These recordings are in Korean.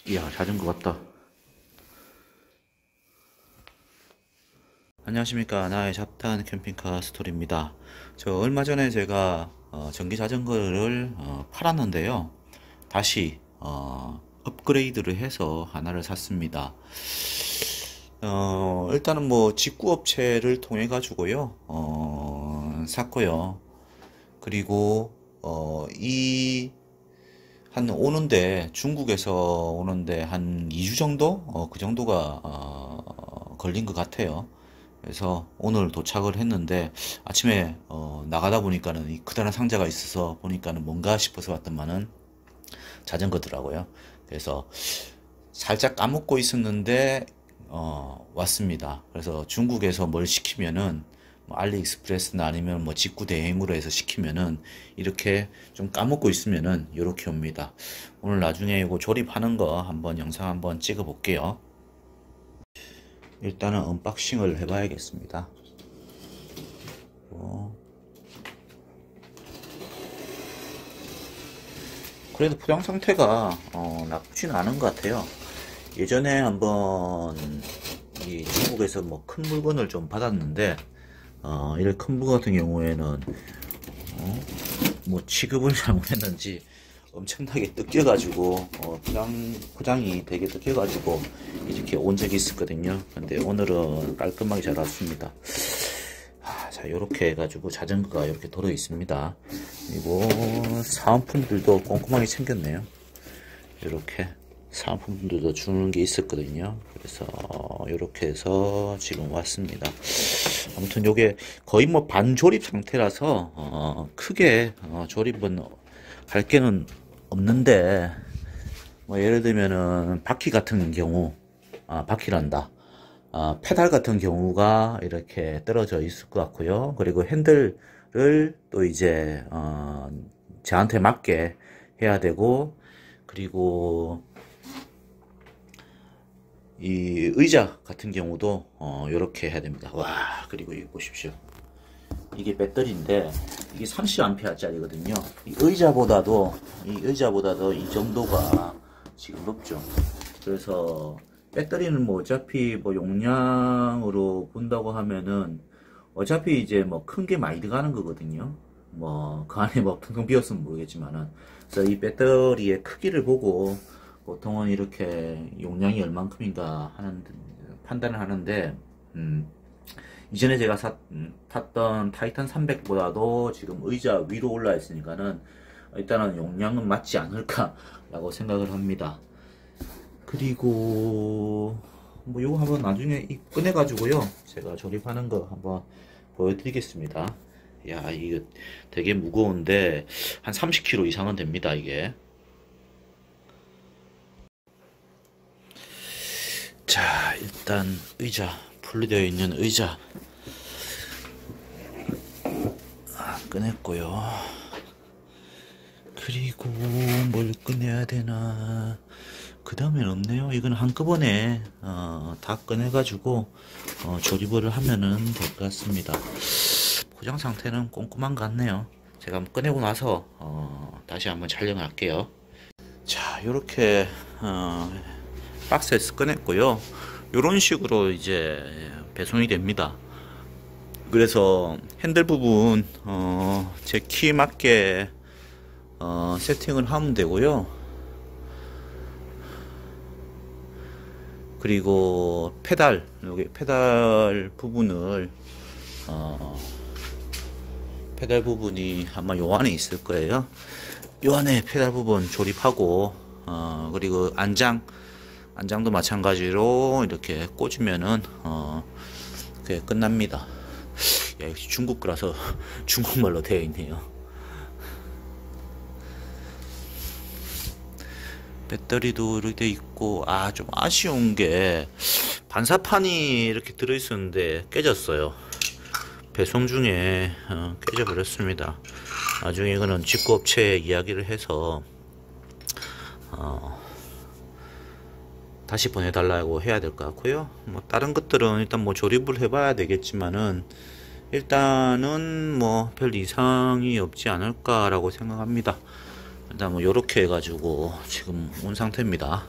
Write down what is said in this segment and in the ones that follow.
이야, 자전거 같다. 안녕하십니까. 나의 잡다한 캠핑카 스토리입니다. 저 얼마 전에 제가 전기 자전거를 팔았는데요. 다시 업그레이드를 해서 하나를 샀습니다. 일단은 뭐 직구업체를 통해 가지고요 샀고요. 그리고 오는데, 중국에서 오는데 한 2주 정도? 그 정도가 걸린 것 같아요. 그래서 오늘 도착을 했는데, 아침에 나가다 보니까는 이 커다란 상자가 있어서 보니까는 뭔가 싶어서 왔더만은 자전거더라고요. 그래서 살짝 까먹고 있었는데 왔습니다. 그래서 중국에서 뭘 시키면은 뭐 알리익스프레스나 아니면 뭐 직구 대행으로 해서 시키면은 이렇게 좀 까먹고 있으면은 이렇게 옵니다. 오늘 나중에 이거 조립하는 거 한번 영상 한번 찍어 볼게요. 일단은 언박싱을 해 봐야겠습니다. 그래도 포장 상태가 나쁘지는 않은 것 같아요. 예전에 한번 이 중국에서 뭐 큰 물건을 좀 받았는데, 이런 큰 물건 같은 경우에는 뭐 취급을 잘못했는지 엄청나게 뜯겨가지고 포장이 되게 뜯겨가지고 이렇게 온 적이 있었거든요. 근데 오늘은 깔끔하게 잘 왔습니다. 자, 요렇게 해가지고 자전거가 이렇게 들어 있습니다. 그리고 사은품들도 꼼꼼하게 챙겼네요. 이렇게 사은품들도 주는 게 있었거든요. 그래서 이렇게 해서 지금 왔습니다. 아무튼 요게 거의 뭐 반조립 상태라서 크게 조립은 할 게는 없는데, 뭐 예를 들면은 바퀴 같은 경우, 바퀴란다. 페달 같은 경우가 이렇게 떨어져 있을 것 같고요. 그리고 핸들을 또 이제 저한테 맞게 해야 되고, 그리고 이 의자 같은 경우도 이렇게 해야 됩니다. 와, 그리고 이거 보십시오. 이게 배터리인데 이게 30A 짜리거든요. 이 의자보다도 이 정도가 지금 높죠. 그래서 배터리는 뭐 어차피 뭐 용량으로 본다고 하면은 어차피 이제 뭐 큰 게 많이 들어가는 거거든요. 뭐 그 안에 뭐 텅텅 비었으면 모르겠지만은, 그래서 이 배터리의 크기를 보고 보통은 이렇게 용량이 얼만큼인가 하는 판단을 하는데, 이전에 제가 탔던 타이탄 300보다도 지금 의자 위로 올라 있으니까는 일단은 용량은 맞지 않을까라고 생각을 합니다. 그리고 뭐 요거 한번 나중에 꺼내 가지고요 제가 조립하는 거 한번 보여드리겠습니다. 야, 이거 되게 무거운데 한 30kg 이상은 됩니다, 이게. 자, 일단 의자, 분리되어 있는 의자 꺼냈고요. 그리고 뭘 꺼내야 되나, 그 다음엔 없네요. 이건 한꺼번에 다 꺼내가지고 조립을 하면은 될 것 같습니다. 포장 상태는 꼼꼼한 것 같네요. 제가 한번 꺼내고 나서 다시 한번 촬영할게요. 자, 이렇게 박스에서 꺼냈고요. 이런 식으로 이제 배송이 됩니다. 그래서 핸들 부분 제 키 맞게 세팅을 하면 되고요. 그리고 페달, 여기 페달 부분을 페달 부분이 아마 요 안에 있을 거예요. 요 안에 페달 부분 조립하고 그리고 안장도 마찬가지로 이렇게 꽂으면은 그게 끝납니다. 야, 역시 중국 거라서 중국말로 되어 있네요. 배터리도 이렇게 돼 있고, 좀 아쉬운 게 반사판이 이렇게 들어 있었는데 깨졌어요. 배송 중에 깨져 버렸습니다. 나중에 이거는 직구업체에 이야기를 해서 다시 보내달라고 해야 될 것 같고요. 뭐 다른 것들은 일단 뭐 조립을 해봐야 되겠지만은 일단은 뭐 별 이상이 없지 않을까라고 생각합니다. 일단 뭐 요렇게 해가지고 지금 온 상태입니다.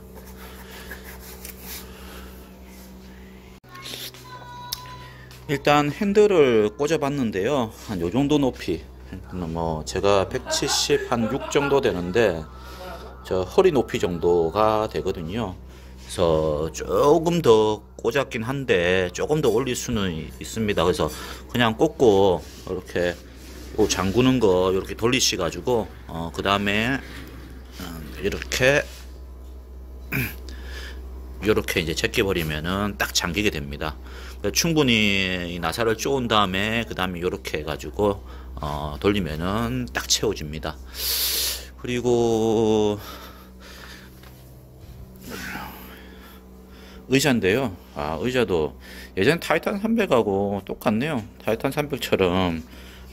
일단 핸들을 꽂아 봤는데요. 한 요 정도 높이. 뭐 제가 170 한 6 정도 되는데 저 허리 높이 정도가 되거든요. 그래서 조금 더 꽂았긴 한데 조금 더 올릴 수는 있습니다. 그래서 그냥 꽂고 이렇게 요 잠그는 거 이렇게 돌리시 가지고 그 다음에 이렇게 이제 제껴버리면은 딱 잠기게 됩니다. 충분히 나사를 쪼은 다음에 그 다음에 이렇게 해가지고 돌리면은 딱 채워집니다. 그리고 의자인데요. 의자도 예전 타이탄 300하고 똑같네요. 타이탄 300처럼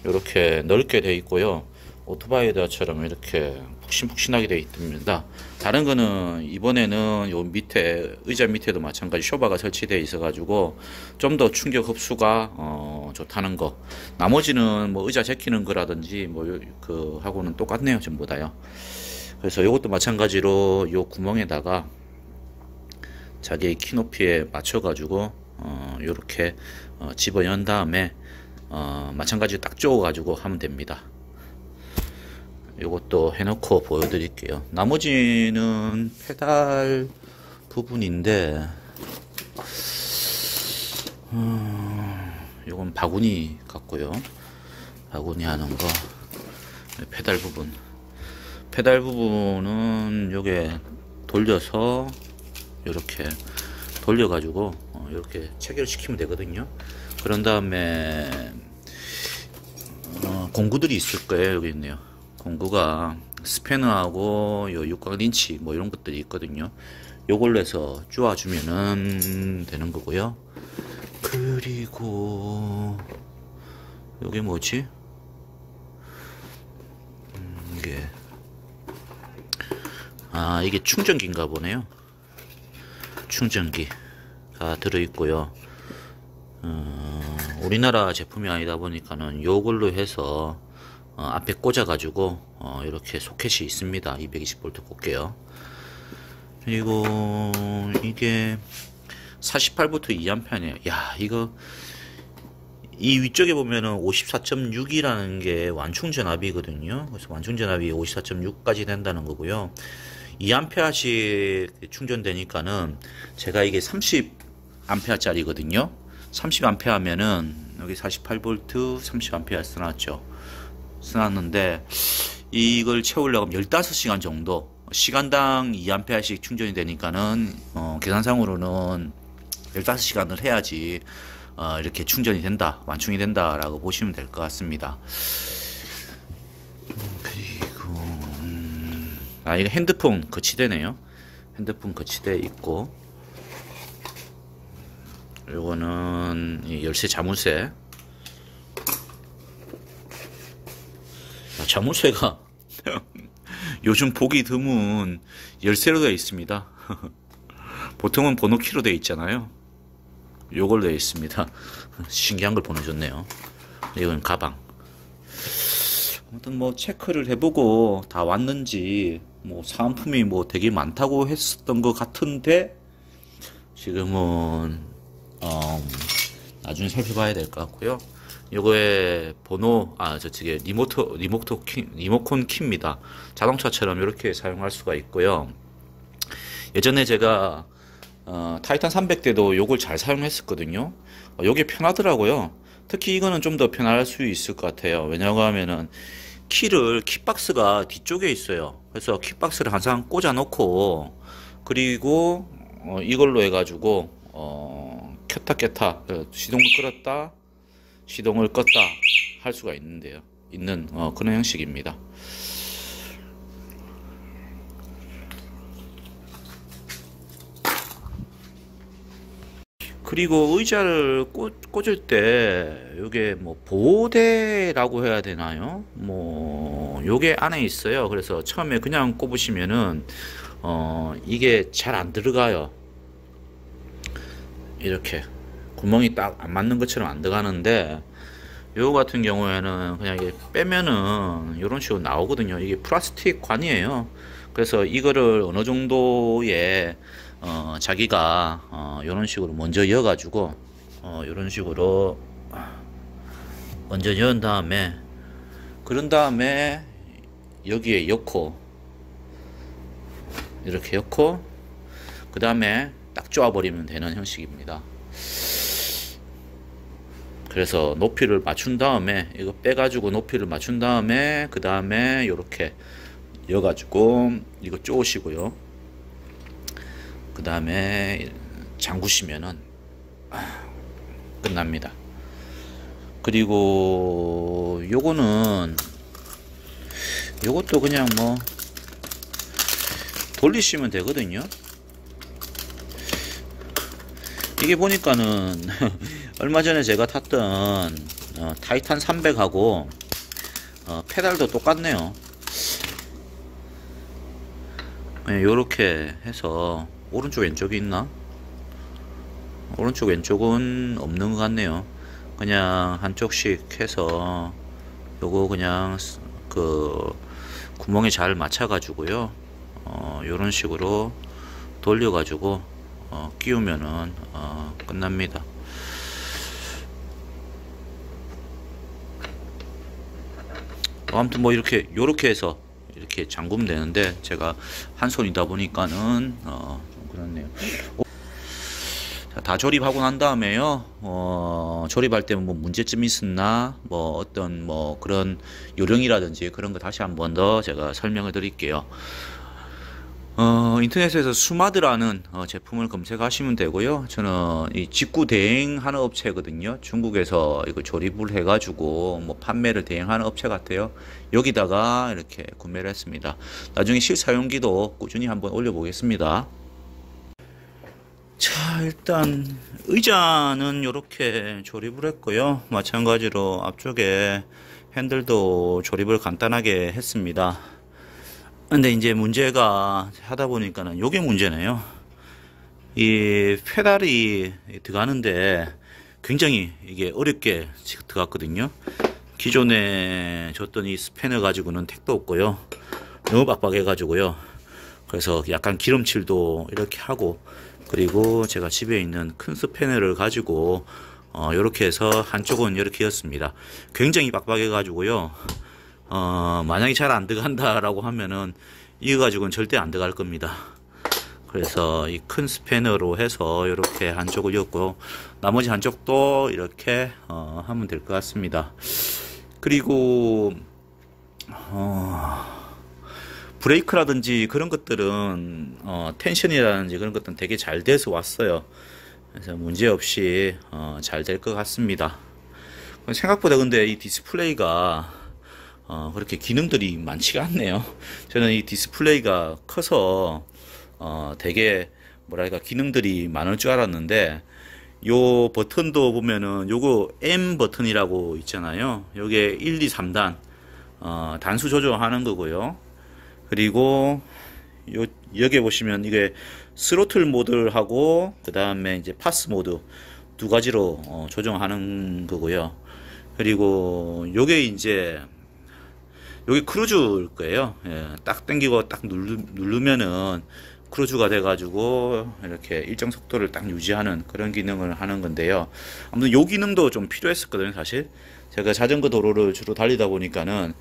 이렇게 넓게 되어 있고요. 오토바이처럼 이렇게 푹신푹신하게 되어 있습니다. 다른 거는 이번에는 요 밑에 의자 밑에도 마찬가지 쇼바가 설치되어 있어 가지고 좀 더 충격 흡수가 좋다는 거. 나머지는 뭐 의자 제끼는 거라든지 뭐 그 하고는 똑같네요. 전부 다요. 그래서 이것도 마찬가지로 요 구멍에다가 자기의 키 높이에 맞춰 가지고 요렇게 집어 연 다음에 마찬가지로 딱 쪼어 가지고 하면 됩니다. 요것도 해놓고 보여드릴게요. 나머지는 페달 부분인데 요건 바구니 같고요. 바구니 하는 거 페달 부분은 요게 돌려서 요렇게 돌려가지고 이렇게 체결시키면 되거든요. 그런 다음에 공구들이 있을 거예요. 여기 있네요. 공구가 스패너하고 요 육각 린치 뭐 이런 것들이 있거든요. 요걸로 해서 쪼아주면은 되는 거고요. 그리고 요게 뭐지? 이게 충전기인가 보네요. 충전기가 들어있고요. 우리나라 제품이 아니다 보니까는 요걸로 해서 앞에 꽂아 가지고 이렇게 소켓이 있습니다. 220V 꽂게요. 그리고 이게 48V 2A네요. 야, 이거 이 위쪽에 보면은 54.6이라는 게 완충 전압이거든요. 그래서 완충 전압이 54.6까지 된다는 거고요. 2A씩 충전되니까는 제가 이게 30A짜리거든요. 30A면은 여기 48V 30A 써놨죠. 써놨는데 이걸 채우려면 15시간 정도 시간당 2A씩 충전이 되니까는 계산상으로는 15시간을 해야지 이렇게 충전이 된다, 완충이 된다라고 보시면 될 것 같습니다. 그리고 이거 핸드폰 거치대네요. 핸드폰 거치대 있고, 요거는 열쇠 자물쇠. 자물쇠가 요즘 보기 드문 열쇠로 되어 있습니다. 보통은 번호키로 되어 있잖아요. 요걸로 되어 있습니다. 신기한 걸 보내줬네요. 이건 가방. 아무튼 뭐 체크를 해보고 다 왔는지 뭐 사은품이 뭐 되게 많다고 했었던 것 같은데 지금은 나중에 살펴봐야 될 것 같고요. 요거의 번호, 저쪽에 리모컨 키입니다. 자동차처럼 이렇게 사용할 수가 있고요. 예전에 제가 타이탄 300대도 요걸 잘 사용했었거든요. 요게 편하더라고요. 특히 이거는 좀 더 편할 수 있을 것 같아요. 왜냐고 하면은 키박스가 뒤쪽에 있어요. 그래서 키박스를 항상 꽂아 놓고 그리고 이걸로 해가지고 켰다 꼈다 시동을 끌었다 시동을 껐다 할 수가 있는 그런 형식입니다. 그리고 의자를 꽂을 때 요게 뭐 보호대라고 해야 되나요? 뭐 요게 안에 있어요. 그래서 처음에 그냥 꼽으시면은 이게 잘 안 들어가요. 이렇게 구멍이 딱 안 맞는 것처럼 안 들어가는데 요거 같은 경우에는 그냥 이게 빼면은 이런 식으로 나오거든요. 이게 플라스틱 관이에요. 그래서 이거를 어느 정도의 자기가 이런 식으로 먼저 이어가지고 이런 식으로 완전히 연 다음에, 그런 다음에 여기에 엮고, 이렇게 엮고, 그 다음에 딱 쪼아버리면 되는 형식입니다. 그래서 높이를 맞춘 다음에, 이거 빼가지고 높이를 맞춘 다음에, 그 다음에 이렇게 여가지고 이거 쪼으시고요. 그 다음에 잠그시면은 끝납니다. 그리고 요것도 그냥 뭐 돌리시면 되거든요. 이게 보니까는 얼마 전에 제가 탔던 타이탄 300하고 페달도 똑같네요. 요렇게 해서 오른쪽 왼쪽이 있나? 오른쪽 왼쪽은 없는 것 같네요. 그냥 한쪽씩 해서 요거 그냥 그 구멍에 잘 맞춰 가지고요, 요런 식으로 돌려 가지고 끼우면은 끝납니다. 아무튼 뭐 요렇게 해서 이렇게 잠그면 되는데, 제가 한 손이다 보니까는 좀 그렇네요. 자, 다 조립하고 난 다음에요, 조립할 때 뭐 문제점이 있었나, 뭐 어떤 뭐 그런 요령이라든지 그런 거 다시 한 번 더 제가 설명을 드릴게요. 인터넷에서 수마드라는 제품을 검색하시면 되고요. 저는 이 직구 대행하는 업체거든요. 중국에서 이거 조립을 해가지고 뭐 판매를 대행하는 업체 같아요. 여기다가 이렇게 구매를 했습니다. 나중에 실사용기도 꾸준히 한번 올려보겠습니다. 자, 일단 의자는 이렇게 조립을 했고요. 마찬가지로 앞쪽에 핸들도 조립을 간단하게 했습니다. 근데 이제 문제가 하다 보니까는 요게 문제네요. 이 페달이 들어가는데 굉장히 이게 어렵게 들어갔거든요. 기존에 줬던 이 스패너 가지고는 택도 없고요. 너무 빡빡해 가지고요. 그래서 약간 기름칠도 이렇게 하고, 그리고 제가 집에 있는 큰 스패너를 가지고 이렇게 해서 한쪽은 이렇게 였습니다. 굉장히 빡빡해 가지고요. 만약에 잘 안 들어간다라고 하면은 이거 가지고는 절대 안 들어갈 겁니다. 그래서 이 큰 스패너로 해서 이렇게 한쪽을 엮고, 나머지 한쪽도 이렇게 하면 될 것 같습니다. 그리고 브레이크라든지 그런 것들은 텐션이라든지 그런 것들은 되게 잘 돼서 왔어요. 그래서 문제없이 잘 될 것 같습니다. 생각보다 근데 이 디스플레이가 그렇게 기능들이 많지가 않네요. 저는 이 디스플레이가 커서 되게 뭐랄까 기능들이 많을 줄 알았는데, 요 버튼도 보면은 요거 M 버튼이라고 있잖아요. 요게 1, 2, 3단 단수 조정하는 거고요. 그리고 여기 보시면 이게 스로틀 모드하고 그 다음에 이제 파스 모드 두 가지로 조정하는 거고요. 그리고 요게 이제 여기 크루즈일 거예요. 예, 딱 당기고 딱 누르면은 크루즈가 돼가지고 이렇게 일정 속도를 딱 유지하는 그런 기능을 하는 건데요. 아무튼 요 기능도 좀 필요했었거든요. 사실 제가 자전거 도로를 주로 달리다 보니까는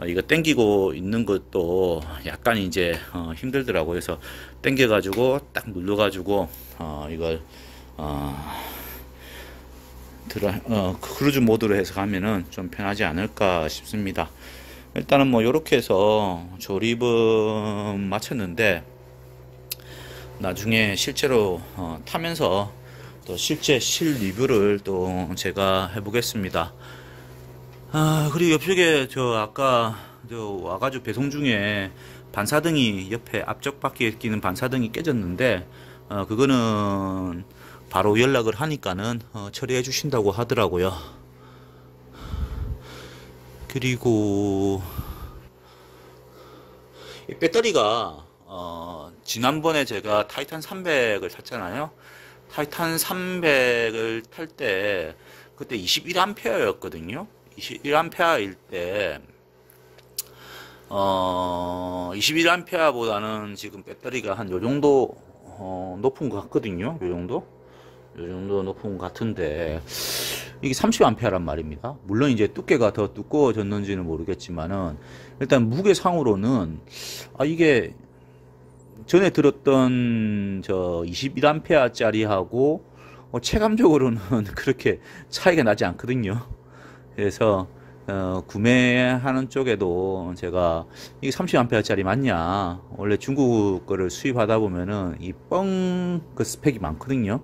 이거 당기고 있는 것도 약간 이제 힘들더라고요. 그래서 당겨가지고 딱 눌러가지고 이걸 크루즈 모드로 해서 가면은 좀 편하지 않을까 싶습니다. 일단은 뭐 이렇게 해서 조립은 마쳤는데, 나중에 실제로 타면서 또 실제 실 리뷰를 또 제가 해보겠습니다. 그리고 옆쪽에 아까 와가지고 배송 중에 반사등이 옆에 앞쪽 바퀴에 끼는 반사등이 깨졌는데, 그거는 바로 연락을 하니까는 처리해 주신다고 하더라고요. 그리고 이 배터리가 지난번에 제가 타이탄 300을 탔잖아요. 타이탄 300을 탈 때 그때 21A였거든요. 21A일 때 21A보다는 지금 배터리가 한 요 정도 높은 것 같거든요. 요 정도. 요 정도 높은 것 같은데, 이게 30A란 말입니다. 물론 이제 두께가 더 두꺼워졌는지는 모르겠지만은, 일단 무게상으로는, 이게 전에 들었던 저 21A짜리하고 체감적으로는 그렇게 차이가 나지 않거든요. 그래서 구매하는 쪽에도 제가 이게 30A짜리 맞냐, 원래 중국 거를 수입하다 보면은 이 뻥 그 스펙이 많거든요.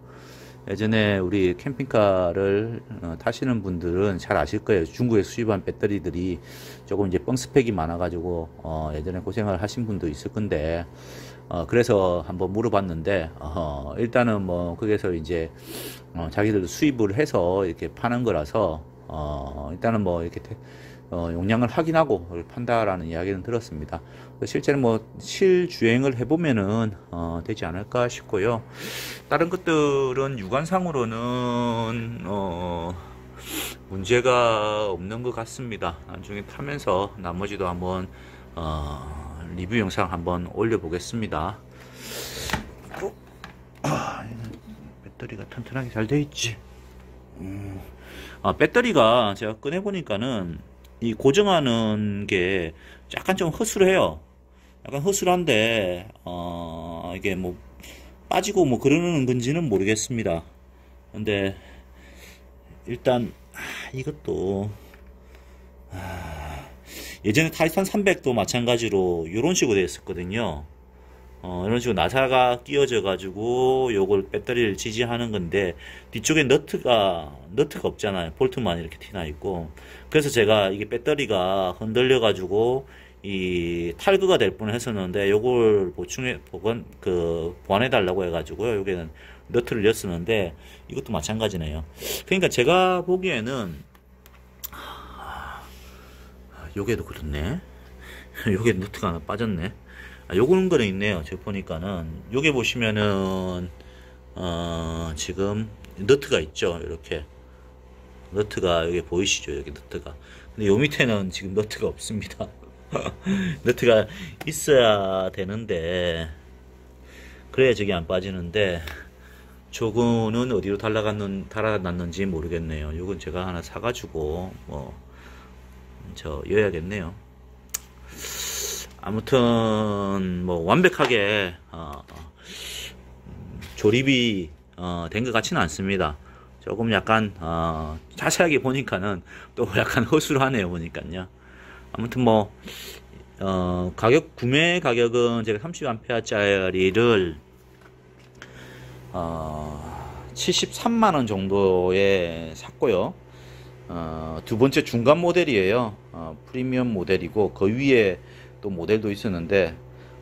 예전에 우리 캠핑카를 타시는 분들은 잘 아실 거예요. 중국에 수입한 배터리들이 조금 이제 뻥 스펙이 많아가지고 예전에 고생을 하신 분도 있을 건데, 그래서 한번 물어봤는데, 일단은 뭐 거기서 이제 자기들도 수입을 해서 이렇게 파는 거라서 일단은 뭐 이렇게 용량을 확인하고 판다라는 이야기는 들었습니다. 실제로 뭐 실주행을 해보면은 되지 않을까 싶고요. 다른 것들은 육안상으로는 문제가 없는 것 같습니다. 나중에 타면서 나머지도 한번 리뷰 영상 한번 올려보겠습니다. 배터리가 튼튼하게 잘 돼 있지. 배터리가 제가 꺼내 보니까는 이 고정하는 게 약간 좀 허술해요. 약간 허술한데 이게 뭐 빠지고 뭐 그러는 건지는 모르겠습니다. 근데 일단 이것도 예전에 타이탄 300도 마찬가지로 이런 식으로 되어 있었거든요. 이런 식으로 나사가 끼워져 가지고 요걸 배터리를 지지하는 건데, 뒤쪽에 너트가 없잖아요. 볼트만 이렇게 튀나 있고. 그래서 제가 이게 배터리가 흔들려 가지고 이 탈거가 될 뻔 했었는데, 요걸 보완해 달라고 해 가지고요. 여기는 너트를 였었는데, 이것도 마찬가지네요. 그러니까 제가 보기에는 요게도 그렇네. 요게 너트가 하나 빠졌네. 요런 거는 있네요. 제가 보니까는 요게 보시면은 지금 너트가 있죠. 이렇게 너트가 여기 보이시죠? 여기 너트가. 근데 요 밑에는 지금 너트가 없습니다. 너트가 있어야 되는데, 그래야 저게 안 빠지는데, 저거는 어디로 달아났는지 모르겠네요. 요건 제가 하나 사가지고 여야겠네요. 아무튼 뭐 완벽하게 조립이 된 것 같지는 않습니다. 조금 약간 자세하게 보니까는 또 약간 허술하네요. 보니까요. 아무튼 뭐 구매 가격은 제가 30A짜리를 73만원 정도에 샀고요. 두 번째 중간 모델이에요. 프리미엄 모델이고, 그 위에 또 모델도 있었는데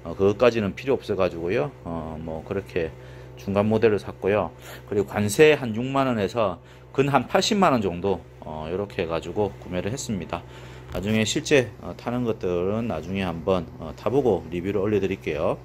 그것까지는 필요 없어 가지고요. 뭐 그렇게 중간 모델을 샀고요. 그리고 관세 한 6만원에서 근 한 80만원 정도 이렇게 해 가지고 구매를 했습니다. 나중에 실제 타는 것들은 나중에 한번 타보고 리뷰를 올려 드릴게요.